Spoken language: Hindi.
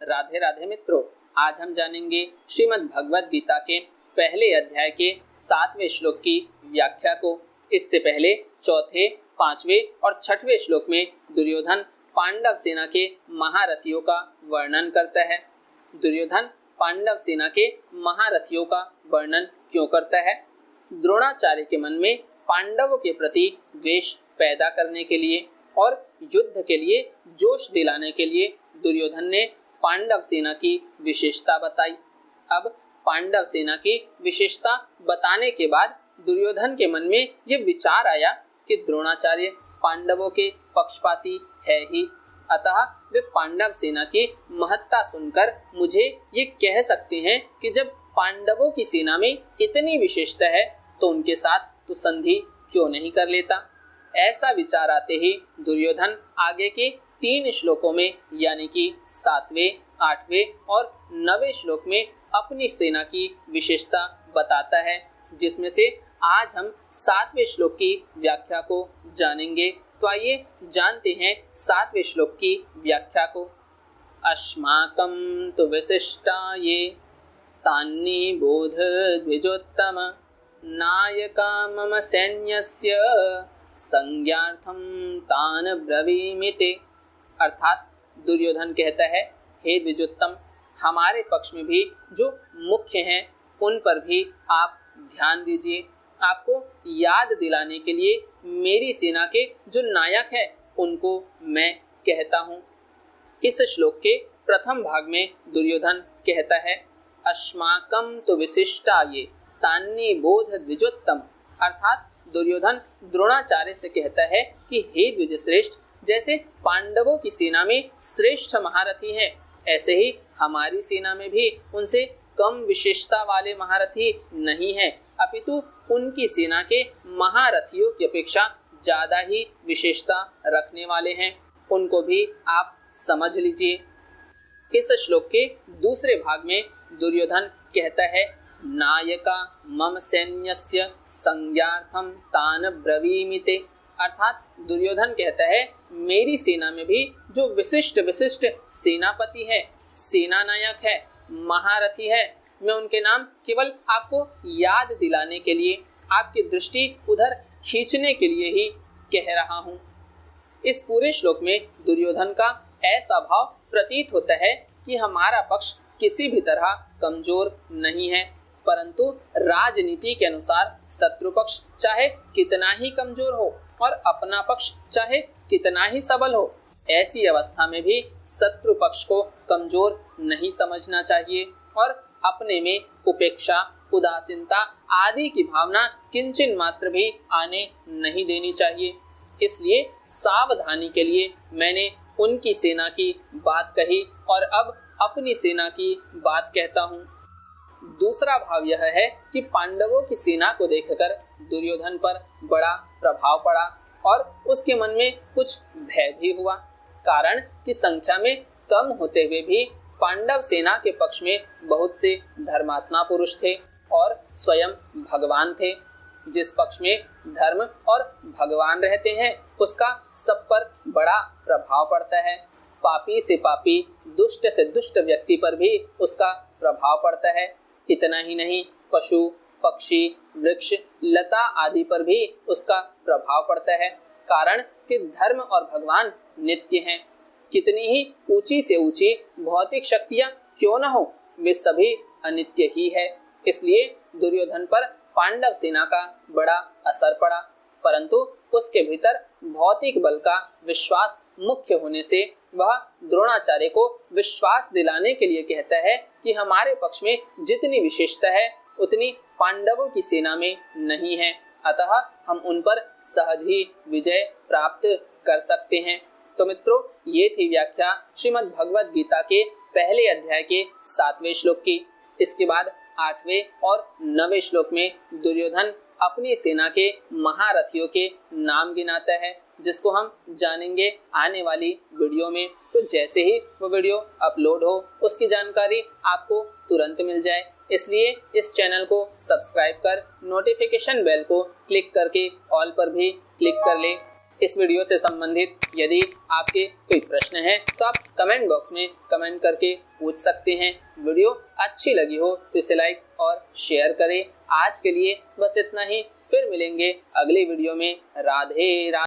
राधे राधे मित्रों, आज हम जानेंगे श्रीमद् भगवद गीता के पहले अध्याय के 7वें श्लोक की व्याख्या को। इससे पहले चौथे, 5वें और 6वें श्लोक में दुर्योधन पांडव सेना के महारथियों का वर्णन करता है। दुर्योधन पांडव सेना के महारथियों का वर्णन क्यों करता है? द्रोणाचार्य के मन में पांडवों के प्रति द्वेष पैदा करने के लिए और युद्ध के लिए जोश दिलाने के लिए दुर्योधन ने पांडव सेना की विशेषता बताई। अब पांडव सेना की विशेषता बताने के बाद दुर्योधन के मन में ये विचार आया कि द्रोणाचार्य पांडवों के पक्षपाती है ही, अतः वे पांडव सेना की महत्ता सुनकर मुझे ये कह सकते हैं कि जब पांडवों की सेना में इतनी विशेषता है तो उनके साथ तो संधि क्यों नहीं कर लेता। ऐसा विचार आते ही दुर्योधन आगे के 3 श्लोकों में यानी कि 7वें, 8वें और 9वें श्लोक में अपनी सेना की विशेषता बताता है, जिसमें से आज हम 7वें श्लोक की व्याख्या को जानेंगे। तो आइए जानते हैं 7वें श्लोक की व्याख्या को। अस्माकं तु विशिष्टा ये तान्नी बोध द्विजोत्तम नायका मम सैन्यस्य संज्ञार्थम तान ब्रवीमिते। अर्थात दुर्योधन कहता है, हे द्विजोत्तम, हमारे पक्ष में भी जो मुख्य हैं उन पर भी आप ध्यान दीजिए। आपको याद दिलाने के लिए मेरी सेना के जो नायक हैं उनको मैं कहता हूँ। इस श्लोक के प्रथम भाग में दुर्योधन कहता है, अस्माकं तु विशिष्टा ये तान्नी बोध द्विजोत्तम। अर्थात दुर्योधन द्रोणाचार्य से कहता है कि हे द्विजश्रेष्ठ, जैसे पांडवों की सेना में श्रेष्ठ महारथी हैं, ऐसे ही हमारी सेना में भी उनसे कम विशेषता वाले महारथी नहीं हैं, अपितु उनकी सेना के महारथियों की अपेक्षा ज्यादा ही विशेषता रखने वाले हैं। उनको भी आप समझ लीजिए। इस श्लोक के दूसरे भाग में दुर्योधन कहता है, नायका मम सैन्यस्य संज्ञार्थम तान ब्रवीमिते। अर्थात दुर्योधन कहता है, मेरी सेना में भी जो विशिष्ट सेनापति है, सेना नायक है, महारथी है, मैं उनके नाम केवल आपको याद दिलाने के लिए, आपकी दृष्टि उधर खींचने के लिए ही कह रहा हूँ। इस पूरे श्लोक में दुर्योधन का ऐसा भाव प्रतीत होता है कि हमारा पक्ष किसी भी तरह कमजोर नहीं है, परंतु राजनीति के अनुसार शत्रु पक्ष चाहे कितना ही कमजोर हो और अपना पक्ष चाहे कितना ही सबल हो, ऐसी अवस्था में भी शत्रु पक्ष को कमजोर नहीं समझना चाहिए और अपने में उपेक्षा, उदासीनता आदि की भावना किंचित मात्र भी आने नहीं देनी चाहिए। इसलिए सावधानी के लिए मैंने उनकी सेना की बात कही और अब अपनी सेना की बात कहता हूँ। दूसरा भाव यह है कि पांडवों की सेना को देखकर दुर्योधन पर बड़ा प्रभाव पड़ा और उसके मन में कुछ भय भी हुआ, कारण कि संख्या में कम होते हुए भी पांडव सेना के पक्ष में बहुत से धर्मात्मा पुरुष थे और स्वयं भगवान थे। जिस पक्ष में धर्म और भगवान रहते हैं उसका सब पर बड़ा प्रभाव पड़ता है। पापी से पापी, दुष्ट से दुष्ट व्यक्ति पर भी उसका प्रभाव पड़ता है। इतना ही नहीं, पशु, पक्षी, वृक्ष, लता आदि पर भी उसका प्रभाव पड़ता है, कारण कि धर्म और भगवान नित्य हैं। कितनी ही ऊंची से ऊंची भौतिक शक्तियां क्यों न हो, वे सभी अनित्य ही है। इसलिए दुर्योधन पर पांडव सेना का बड़ा असर पड़ा, परंतु उसके भीतर भौतिक बल का विश्वास मुख्य होने से वह द्रोणाचार्य को विश्वास दिलाने के लिए कहता है कि हमारे पक्ष में जितनी विशेषता है उतनी पांडवों की सेना में नहीं है, अतः हम उन पर सहज ही विजय प्राप्त कर सकते हैं। तो मित्रों, ये थी व्याख्या श्रीमद् भगवद गीता के पहले अध्याय के 7वें श्लोक की। इसके बाद 8वें और 9वें श्लोक में दुर्योधन अपनी सेना के महारथियों के नाम गिनाता है, जिसको हम जानेंगे आने वाली वीडियो में। तो जैसे ही वो वीडियो अपलोड हो उसकी जानकारी आपको तुरंत मिल जाए, इसलिए इस चैनल को सब्सक्राइब कर नोटिफिकेशन बेल को क्लिक करके ऑल पर भी क्लिक कर ले। इस वीडियो से संबंधित यदि आपके कोई प्रश्न है तो आप कमेंट बॉक्स में कमेंट करके पूछ सकते हैं। वीडियो अच्छी लगी हो तो इसे लाइक और शेयर करें। आज के लिए बस इतना ही, फिर मिलेंगे अगले वीडियो में। राधे राधे।